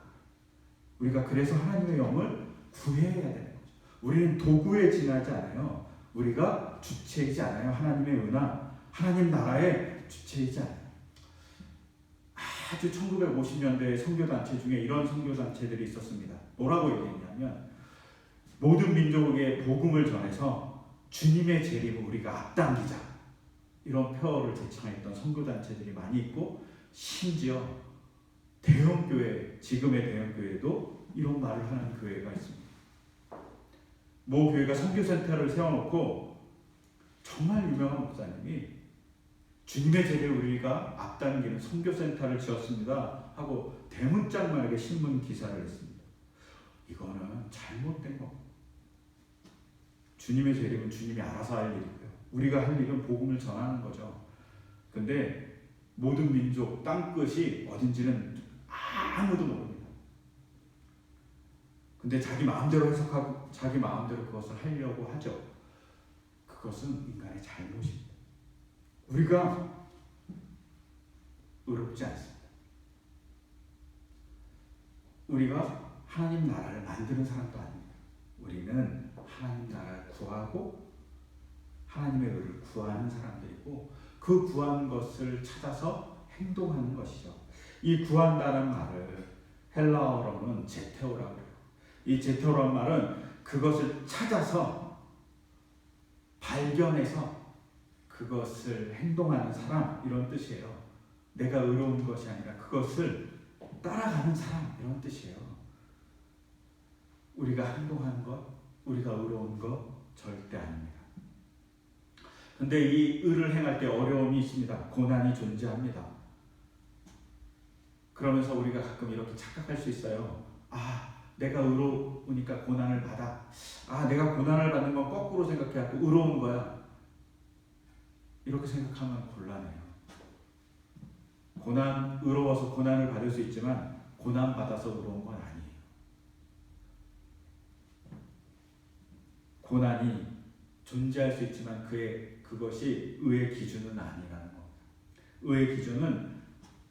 우리가 그래서 하나님의 영을 구해야 되는 거죠. 우리는 도구에 지나지 않아요. 우리가 주체이지 않아요. 하나님의 은하, 하나님 나라의 주체이지 않아요. 아주 1950년대 선교단체 중에 이런 선교단체들이 있었습니다. 뭐라고 얘기했냐면 모든 민족에게 복음을 전해서 주님의 재림을 우리가 앞당기자. 이런 표어를 제창했던 선교단체들이 많이 있고 심지어 대형교회, 지금의 대형교회도 이런 말을 하는 교회가 있습니다. 모 교회가 선교센터를 세워놓고 정말 유명한 목사님이 주님의 재림을 우리가 앞당기는 선교센터를 지었습니다 하고 대문짝만하게 신문 기사를 했습니다. 이거는 잘못된 겁니다. 주님의 재림은 주님이 알아서 할 일이고요. 우리가 할 일은 복음을 전하는 거죠. 근데 모든 민족 땅끝이 어딘지는 아무도 모릅니다. 근데 자기 마음대로 해석하고 자기 마음대로 그것을 하려고 하죠. 그것은 인간의 잘못입니다. 우리가 의롭지 않습니다. 우리가 하나님 나라를 만드는 사람도 아닙니다. 우리는 하나님 나라를 구하고 하나님의 의를 구하는 사람들이고 그 구한 것을 찾아서 행동하는 것이죠. 이 구한다는 말을 헬라어로는 제테오라고 해요. 이 제테오라는 말은 그것을 찾아서 발견해서 그것을 행동하는 사람 이런 뜻이에요. 내가 의로운 것이 아니라 그것을 따라가는 사람 이런 뜻이에요. 우리가 행동하는 것, 우리가 의로운 것 절대 아닙니다. 근데 이 의를 행할 때 어려움이 있습니다. 고난이 존재합니다. 그러면서 우리가 가끔 이렇게 착각할 수 있어요. 내가 의로우니까 고난을 받아. 내가 고난을 받는 건 거꾸로 생각해갖고 의로운 거야. 이렇게 생각하면 곤란해요. 의로워서 고난을 받을 수 있지만 고난 받아서 의로운 건 아니에요. 고난이 존재할 수 있지만 그것이 의의 기준은 아니라는 겁니다. 의의 기준은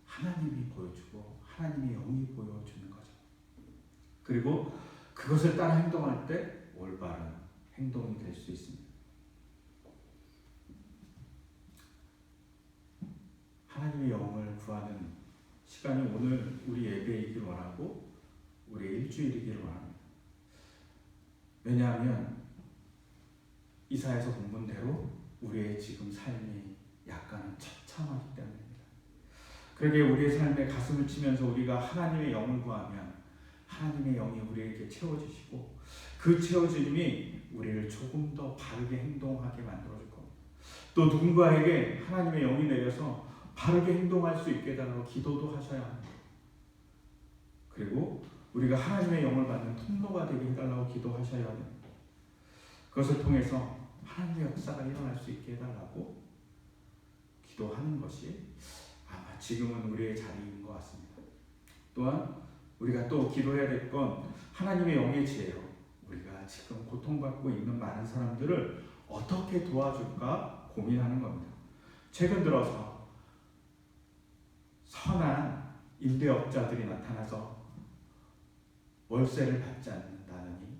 하나님이 보여주고 하나님의 영이 보여주는 거죠. 그리고 그것을 따라 행동할 때 올바른 행동이 될 수 있습니다. 하나님의 영을 구하는 시간이 오늘 우리 예배이길 원하고 우리의 일주일이기를 원합니다. 왜냐하면 이사야서 본문대로 우리의 지금 삶이 약간은 처참하기 때문입니다. 그러게 우리의 삶에 가슴을 치면서 우리가 하나님의 영을 구하면 하나님의 영이 우리에게 채워주시고 그 채워주심이 우리를 조금 더 바르게 행동하게 만들어줄 겁니다. 또 누군가에게 하나님의 영이 내려서 바르게 행동할 수 있게 해달라고 기도도 하셔야 합니다. 그리고 우리가 하나님의 영을 받는 통로가 되게 해달라고 기도하셔야 합니다. 그것을 통해서 하나님의 역사가 일어날 수 있게 해달라고 기도하는 것이 아마 지금은 우리의 자리인 것 같습니다. 또한 우리가 또 기도해야 될 건 하나님의 영의 지혜로 우리가 지금 고통받고 있는 많은 사람들을 어떻게 도와줄까 고민하는 겁니다. 최근 들어서 선한 임대업자들이 나타나서 월세를 받지 않는다느니,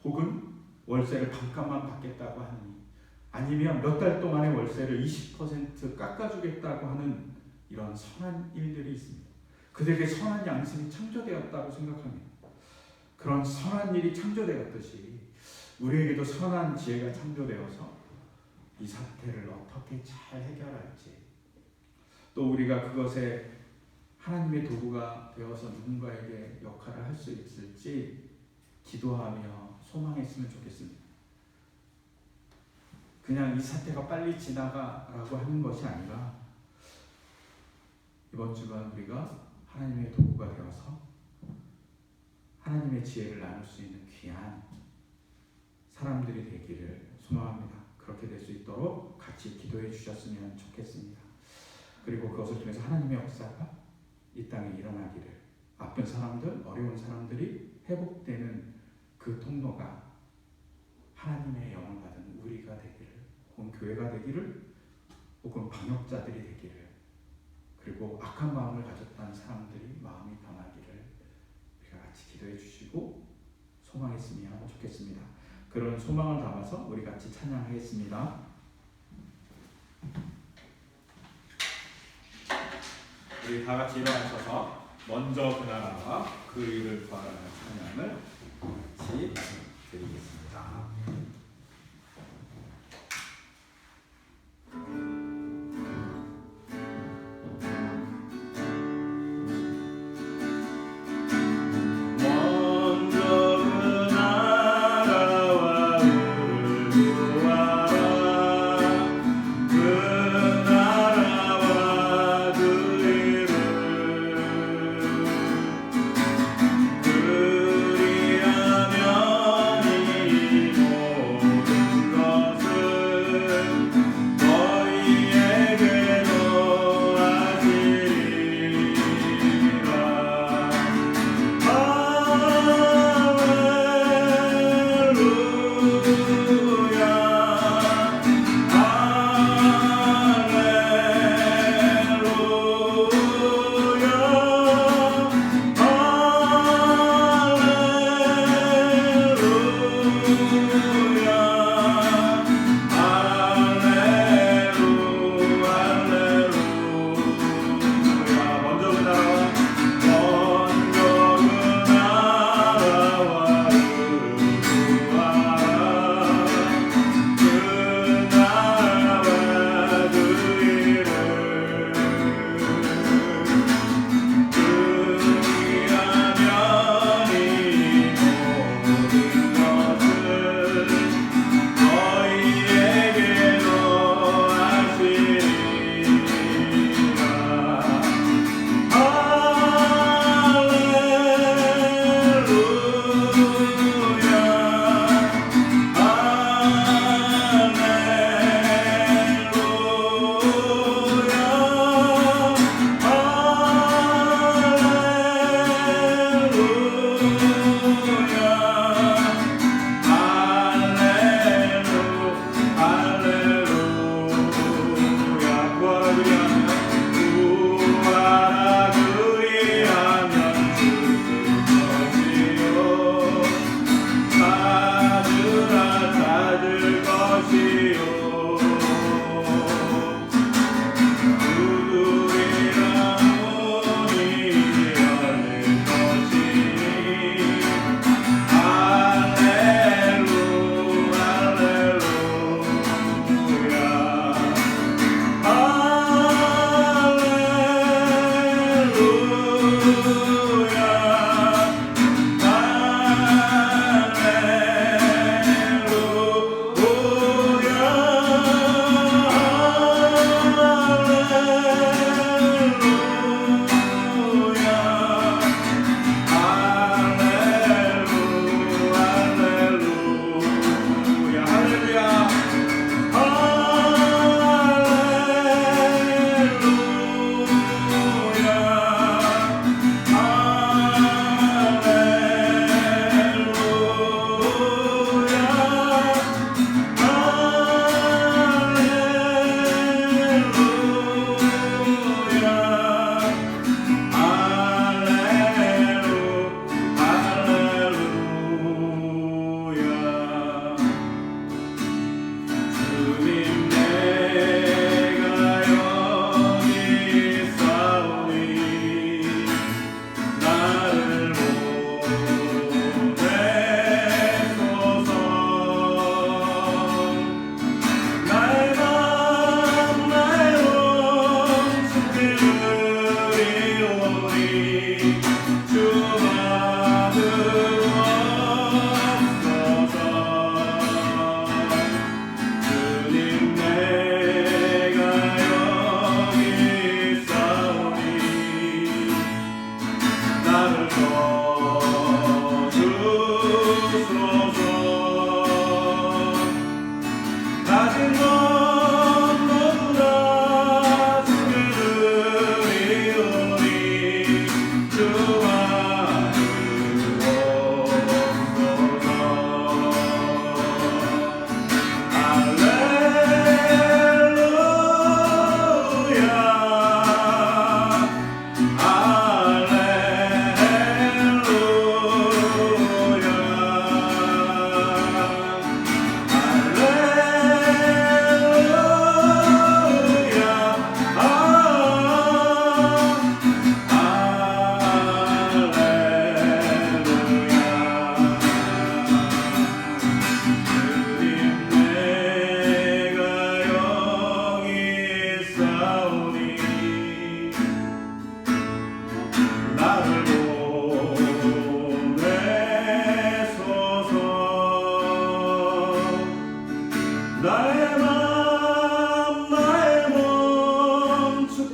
혹은 월세를 반값만 받겠다고 하느니, 아니면 몇 달 동안의 월세를 20% 깎아주겠다고 하는 이런 선한 일들이 있습니다. 그들에게 선한 양심이 창조되었다고 생각합니다. 그런 선한 일이 창조되었듯이 우리에게도 선한 지혜가 창조되어서 이 사태를 어떻게 잘 해결할지, 또 우리가 그것에 하나님의 도구가 되어서 누군가에게 역할을 할 수 있을지 기도하며 소망했으면 좋겠습니다. 그냥 이 사태가 빨리 지나가라고 하는 것이 아니라 이번 주간 우리가 하나님의 도구가 되어서 하나님의 지혜를 나눌 수 있는 귀한 사람들이 되기를 소망합니다. 그렇게 될 수 있도록 같이 기도해 주셨으면 좋겠습니다. 그리고 그것을 통해서 하나님의 역사가 이 땅에 일어나기를, 아픈 사람들, 어려운 사람들이 회복되는 그 통로가 하나님의 영을 받은 우리가 되기를, 혹은 교회가 되기를, 혹은 방역자들이 되기를, 그리고 악한 마음을 가졌다는 사람들이 마음이 변하기를 우리가 같이 기도해 주시고 소망했으면 좋겠습니다. 그런 소망을 담아서 우리 같이 찬양하겠습니다. 우리 다 같이 일어나셔서 먼저 그 나라와 그 일을 구하라는 찬양을 같이 드리겠습니다. 그리하면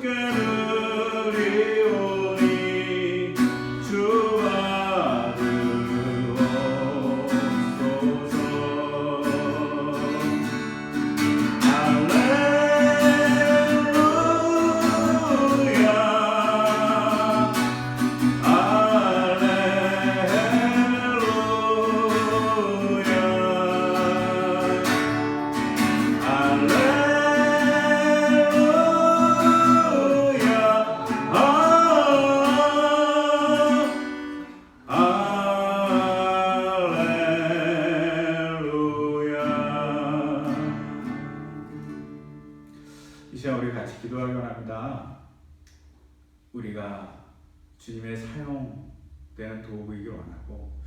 드리오니 주 받으옵소서. 이 시간 우리 같이 기도하기 원합니다. 우리가 주님의 사용되는 도구이기 원하고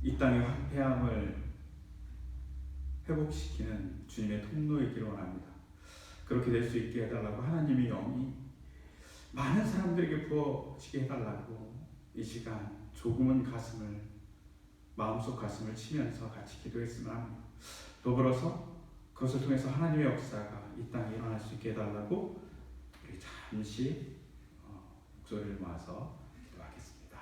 이 땅의 황폐함을 회복시키는 주님의 통로이기를 원합니다. 그렇게 될 수 있게 해달라고 하나님의 영이 많은 사람들에게 부어지게 해달라고 이 시간 조금은 마음속 가슴을 치면서 같이 기도했으면 합니다. 더불어서 그것을 통해서 하나님의 역사가 이 땅에 일어날 수 있게 해달라고 우리 잠시 목소리를 모아서 기도하겠습니다.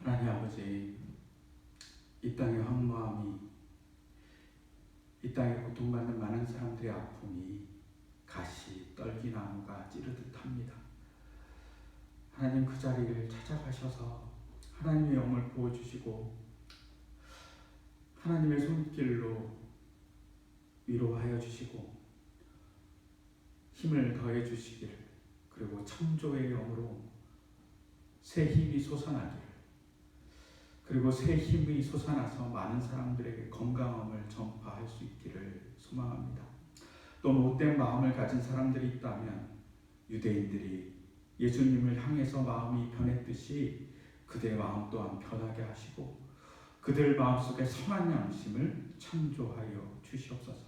하나님 아버지, 이 땅의 황무함이, 이 땅에 고통받는 많은 사람들의 아픔이 가시, 떨기나무가 찌르듯 합니다. 하나님 그 자리를 찾아가셔서 하나님의 영을 부어주시고 하나님의 손길로 위로하여 주시고 힘을 더해 주시기를, 그리고 창조의 영으로 새 힘이 솟아나기를, 그리고 새 힘이 솟아나서 많은 사람들에게 건강함을 전파할 수 있기를 소망합니다. 또 못된 마음을 가진 사람들이 있다면 유대인들이 예수님을 향해서 마음이 변했듯이 그들의 마음 또한 변하게 하시고 그들 마음속에 선한 양심을 창조하여 주시옵소서.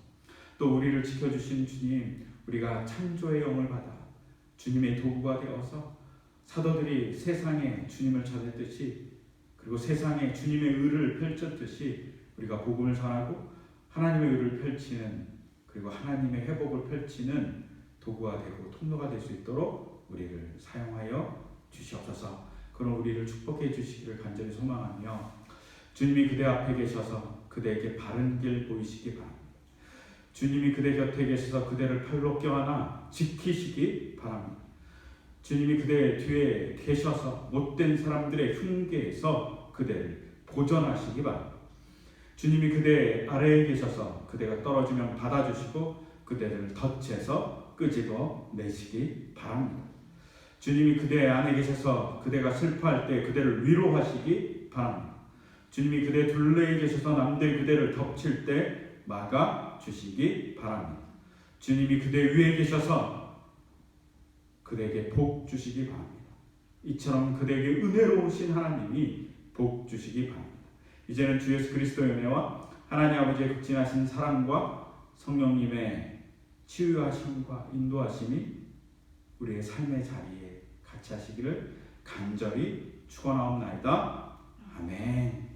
또 우리를 지켜주신 주님, 우리가 창조의 영을 받아 주님의 도구가 되어서 사도들이 세상에 주님을 전했듯이, 그리고 세상에 주님의 의를 펼쳤듯이 우리가 복음을 전하고 하나님의 의를 펼치는, 그리고 하나님의 회복을 펼치는 도구가 되고 통로가 될 수 있도록 우리를 사용하여 주시옵소서. 그럼 우리를 축복해 주시기를 간절히 소망하며 주님이 그대 앞에 계셔서 그대에게 바른 길 보이시기 바랍니다. 주님이 그대 곁에 계셔서 그대를 팔로 껴안아 지키시기 바랍니다. 주님이 그대 뒤에 계셔서 못된 사람들의 흉계에서 그대를 보전하시기 바랍니다. 주님이 그대 아래에 계셔서 그대가 떨어지면 받아주시고 그대를 덫에서 끄집어 내시기 바랍니다. 주님이 그대 안에 계셔서 그대가 슬퍼할 때 그대를 위로하시기 바랍니다. 주님이 그대 둘레에 계셔서 남들이 그대를 덮칠 때 막아주시기 바랍니다. 주님이 그대 위에 계셔서 그대에게 복 주시기 바랍니다. 이처럼 그대에게 은혜로우신 하나님이 복 주시기 바랍니다. 이제는 주 예수 그리스도의 은혜와 하나님 아버지의 극진하신 사랑과 성령님의 치유하심과 인도하심이 우리의 삶의 자리에 같이 하시기를 간절히 축원하옵나이다. 아멘.